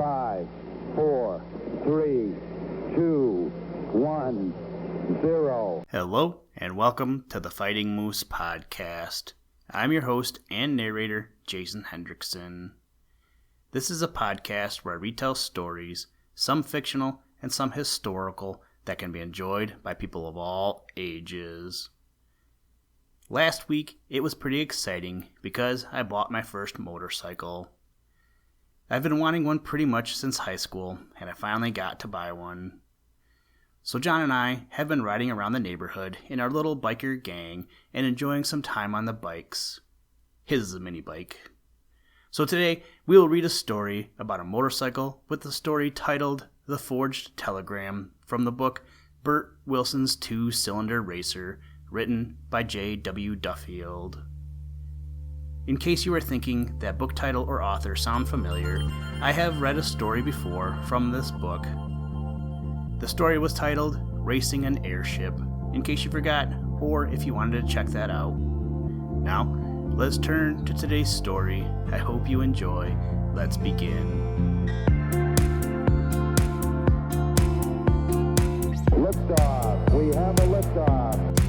5, 4, 3, 2, 1, 0. Hello, and welcome to the Fighting Moose Podcast. I'm your host and narrator, Jason Hendrickson. This is a podcast where I retell stories, some fictional and some historical, that can be enjoyed by people of all ages. Last week, it was pretty exciting because I bought my first motorcycle. I've been wanting one pretty much since high school, and I finally got to buy one. So John and I have been riding around the neighborhood in our little biker gang and enjoying some time on the bikes. His is a mini bike. So today, we will read a story about a motorcycle with the story titled The Forged Telegram from the book Bert Wilson's Two-Cylinder Racer, written by J.W. Duffield. In case you are thinking that book title or author sound familiar, I have read a story before from this book. The story was titled Racing an Airship, in case you forgot, or if you wanted to check that out. Now, let's turn to today's story. I hope you enjoy. Let's begin. Liftoff. We have a liftoff.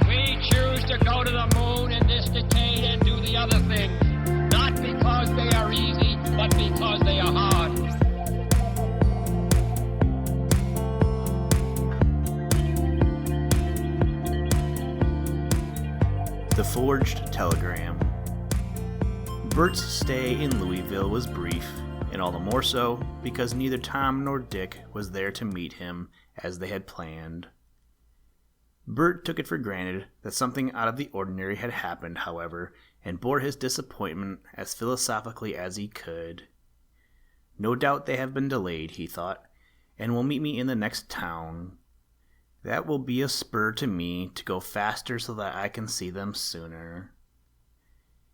We choose to go to the moon in this decade and do the other things, not because they are easy, but because they are hard. The Forged Telegram. Bert's stay in Louisville was brief, and all the more so because neither Tom nor Dick was there to meet him as they had planned. Bert took it for granted that something out of the ordinary had happened, however, and bore his disappointment as philosophically as he could. No doubt they have been delayed, he thought, and will meet me in the next town. That will be a spur to me to go faster so that I can see them sooner.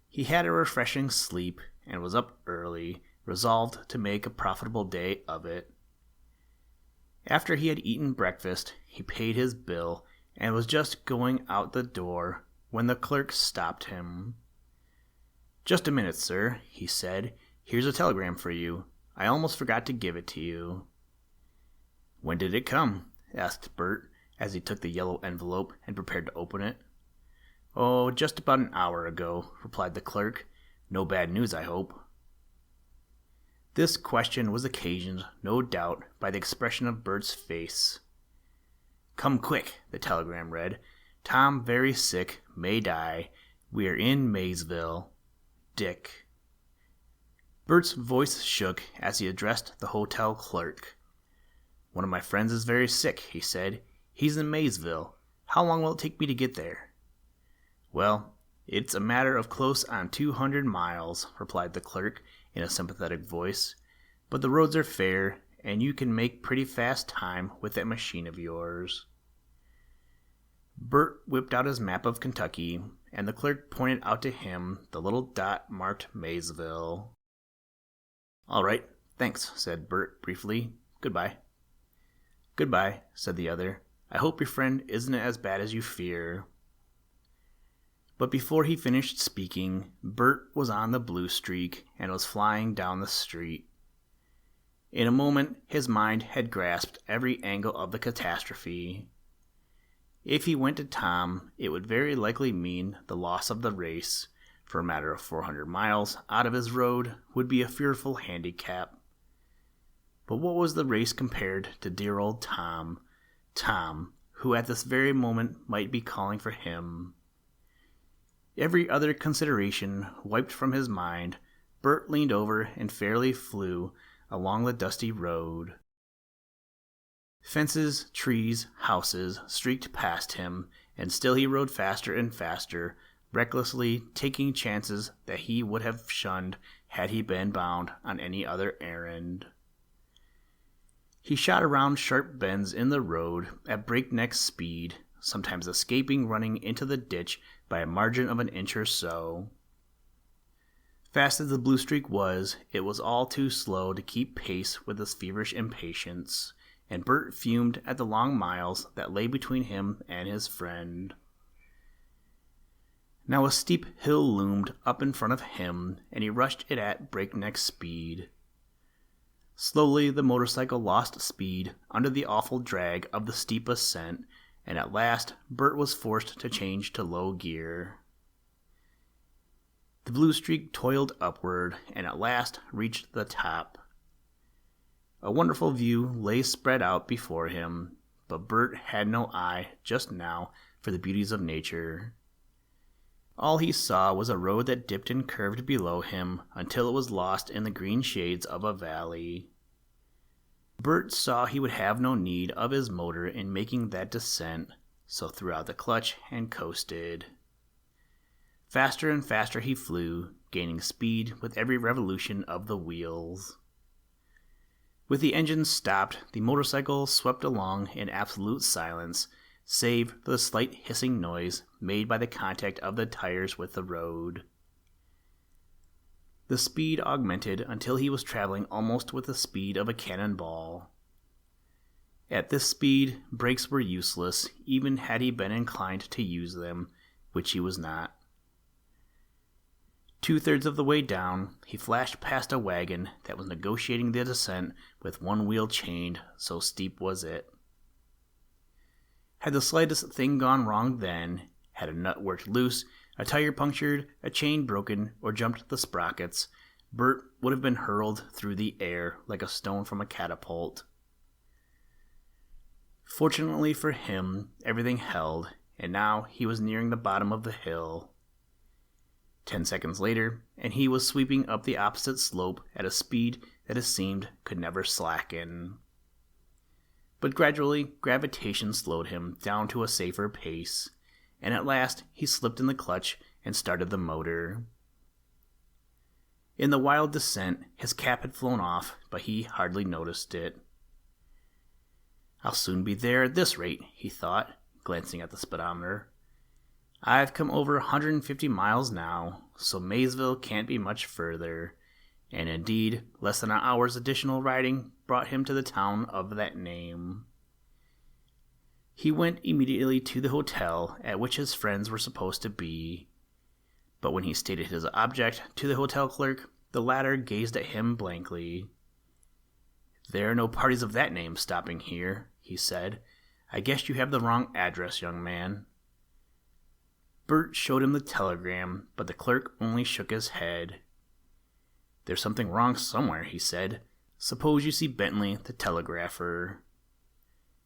He had a refreshing sleep and was up early, resolved to make a profitable day of it. After he had eaten breakfast, he paid his bill and was just going out the door when the clerk stopped him. "Just a minute, sir," he said. "Here's a telegram for you. I almost forgot to give it to you." "When did it come?" asked Bert, as he took the yellow envelope and prepared to open it. "Oh, just about an hour ago," replied the clerk. "No bad news, I hope." This question was occasioned, no doubt, by the expression of Bert's face. "Come quick," the telegram read. "Tom very sick, may die. We are in Maysville. Dick." Bert's voice shook as he addressed the hotel clerk. "One of my friends is very sick," he said. "He's in Maysville. How long will it take me to get there?" "Well, it's a matter of close on 200 miles, replied the clerk in a sympathetic voice. "But the roads are fair, and you can make pretty fast time with that machine of yours." Bert whipped out his map of Kentucky, and the clerk pointed out to him the little dot marked Maysville. "All right, thanks," said Bert briefly. "Goodbye." "Goodbye," said the other. "I hope your friend isn't as bad as you fear." But before he finished speaking, Bert was on the blue streak and was flying down the street. In a moment, his mind had grasped every angle of the catastrophe. If he went to Tom, it would very likely mean the loss of the race, for a matter of 400 miles out of his road would be a fearful handicap. But what was the race compared to dear old Tom, who at this very moment might be calling for him? Every other consideration wiped from his mind, Bert leaned over and fairly flew along the dusty road. Fences, trees, houses streaked past him, and still he rode faster and faster, recklessly taking chances that he would have shunned had he been bound on any other errand. He shot around sharp bends in the road at breakneck speed, sometimes escaping running into the ditch by a margin of an inch or so. Fast as the blue streak was, it was all too slow to keep pace with his feverish impatience, and Bert fumed at the long miles that lay between him and his friend. Now a steep hill loomed up in front of him, and he rushed it at breakneck speed. Slowly the motorcycle lost speed under the awful drag of the steep ascent, and at last Bert was forced to change to low gear. The blue streak toiled upward, and at last reached the top. A wonderful view lay spread out before him, but Bert had no eye just now for the beauties of nature. All he saw was a road that dipped and curved below him until it was lost in the green shades of a valley. Bert saw he would have no need of his motor in making that descent, so threw out the clutch and coasted. Faster and faster he flew, gaining speed with every revolution of the wheels. With the engine stopped, the motorcycle swept along in absolute silence, save for the slight hissing noise made by the contact of the tires with the road. The speed augmented until he was traveling almost with the speed of a cannonball. At this speed, brakes were useless, even had he been inclined to use them, which he was not. 2/3 of the way down, he flashed past a wagon that was negotiating the descent with one wheel chained, so steep was it. Had the slightest thing gone wrong then, had a nut worked loose, a tire punctured, a chain broken, or jumped the sprockets, Bert would have been hurled through the air like a stone from a catapult. Fortunately for him, everything held, and now he was nearing the bottom of the hill. 10 seconds later, and he was sweeping up the opposite slope at a speed that it seemed could never slacken. But gradually, gravitation slowed him down to a safer pace, and at last he slipped in the clutch and started the motor. In the wild descent, his cap had flown off, but he hardly noticed it. "I'll soon be there at this rate," he thought, glancing at the speedometer. "I've come over 150 miles now, so Maysville can't be much further," and indeed, less than an hour's additional riding brought him to the town of that name. He went immediately to the hotel at which his friends were supposed to be, but when he stated his object to the hotel clerk, the latter gazed at him blankly. "There are no parties of that name stopping here," he said. "I guess you have the wrong address, young man." Bert showed him the telegram, but the clerk only shook his head. "There's something wrong somewhere," he said. "Suppose you see Bentley, the telegrapher.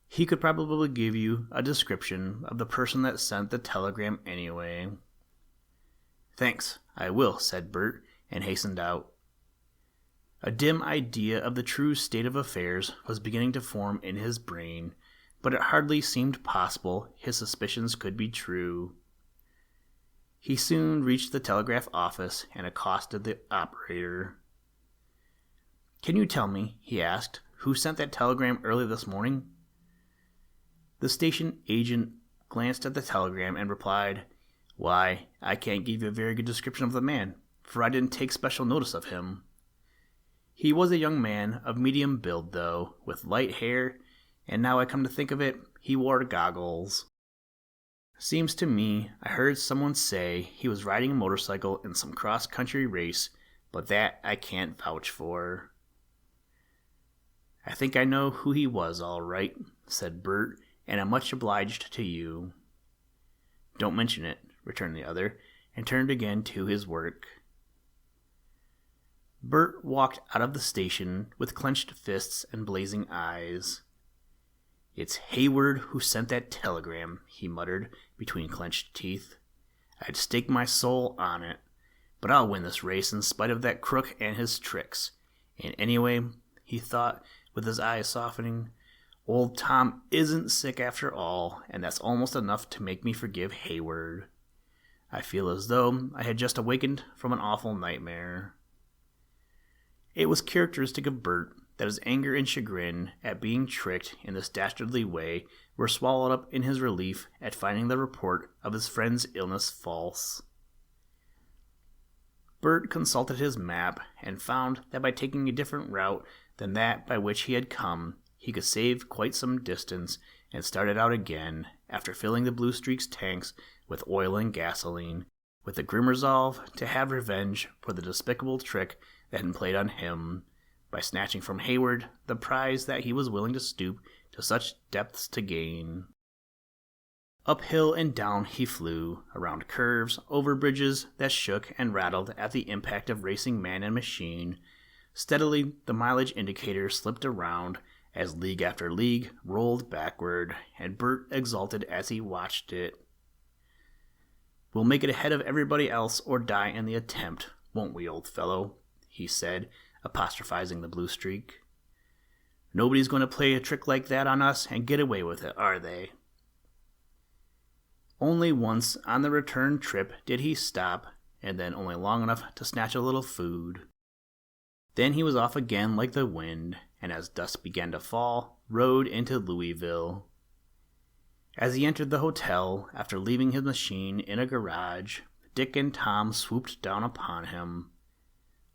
He could probably give you a description of the person that sent the telegram anyway." "Thanks, I will," said Bert, and hastened out. A dim idea of the true state of affairs was beginning to form in his brain, but it hardly seemed possible his suspicions could be true. He soon reached the telegraph office and accosted the operator. "Can you tell me," he asked, "who sent that telegram early this morning?" The station agent glanced at the telegram and replied, "Why, I can't give you a very good description of the man, for I didn't take special notice of him. He was a young man of medium build, though, with light hair, and now I come to think of it, he wore goggles. Seems to me I heard someone say he was riding a motorcycle in some cross-country race, but that I can't vouch for." "I think I know who he was, all right," said Bert, "and I'm much obliged to you." "Don't mention it," returned the other, and turned again to his work. Bert walked out of the station with clenched fists and blazing eyes. "It's Hayward who sent that telegram," he muttered between clenched teeth. "I'd stake my soul on it, but I'll win this race in spite of that crook and his tricks. And anyway," he thought, with his eyes softening, "old Tom isn't sick after all, and that's almost enough to make me forgive Hayward. I feel as though I had just awakened from an awful nightmare." It was characteristic of Bert that his anger and chagrin at being tricked in this dastardly way were swallowed up in his relief at finding the report of his friend's illness false. Bert consulted his map and found that by taking a different route than that by which he had come, he could save quite some distance and started out again after filling the Blue Streak's tanks with oil and gasoline with a grim resolve to have revenge for the despicable trick that had been played on him by snatching from Hayward the prize that he was willing to stoop to such depths to gain. Uphill and down he flew, around curves, over bridges that shook and rattled at the impact of racing man and machine. Steadily the mileage indicator slipped around as league after league rolled backward, and Bert exulted as he watched it. "We'll make it ahead of everybody else or die in the attempt, won't we, old fellow?" he said, apostrophizing the blue streak. "Nobody's going to play a trick like that on us and get away with it, are they?" Only once on the return trip did he stop, and then only long enough to snatch a little food. Then he was off again like the wind, and as dusk began to fall, rode into Louisville. As he entered the hotel, after leaving his machine in a garage, Dick and Tom swooped down upon him.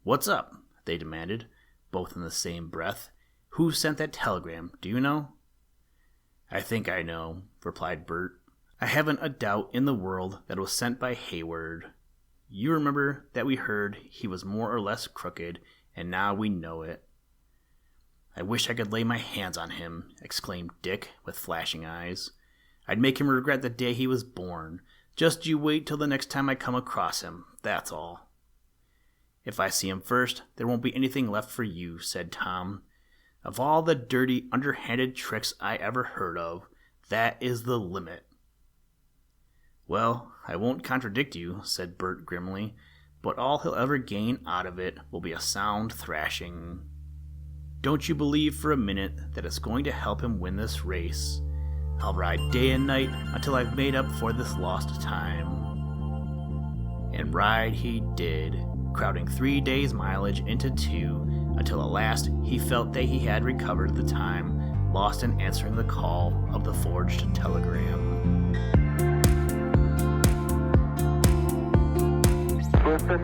"What's up?" they demanded, both in the same breath. "Who sent that telegram, do you know?" "I think I know," replied Bert. "I haven't a doubt in the world that it was sent by Hayward. You remember that we heard he was more or less crooked, and now we know it." "I wish I could lay my hands on him," exclaimed Dick with flashing eyes. "I'd make him regret the day he was born. Just you wait till the next time I come across him, that's all." "If I see him first, there won't be anything left for you," said Tom. "Of all the dirty, underhanded tricks I ever heard of, that is the limit." "Well, I won't contradict you," said Bert grimly, "but all he'll ever gain out of it will be a sound thrashing. Don't you believe for a minute that it's going to help him win this race. I'll ride day and night until I've made up for this lost time." And ride he did, crowding 3 days' mileage into 2, until at last he felt that he had recovered the time lost in answering the call of the forged telegram. Listen,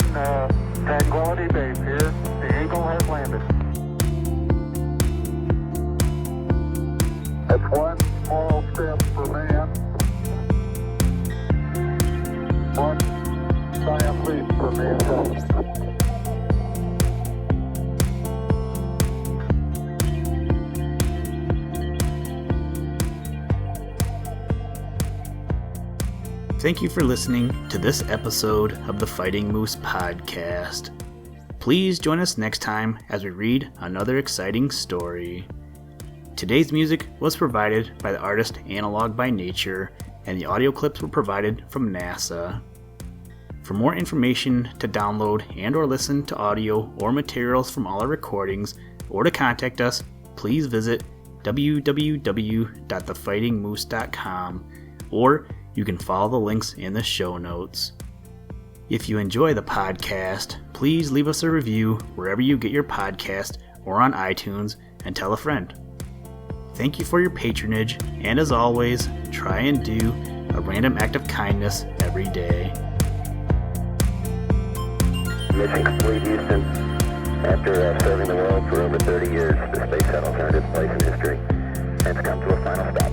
Tranquility Base here. The Eagle has landed. That's one small step for man, one giant leap for mankind. Thank you for listening to this episode of the Fighting Moose podcast. Please join us next time as we read another exciting story. Today's music was provided by the artist Analog by Nature, and the audio clips were provided from NASA. For more information to download and or listen to audio or materials from all our recordings, or to contact us, please visit www.thefightingmoose.com, or you can follow the links in the show notes. If you enjoy the podcast, please leave us a review wherever you get your podcast or on iTunes, and tell a friend. Thank you for your patronage, and as always, try and do a random act of kindness every day. Mission complete, Houston. After serving the world for over 30 years, the space shuttle turned its place in history and has come to a final stop.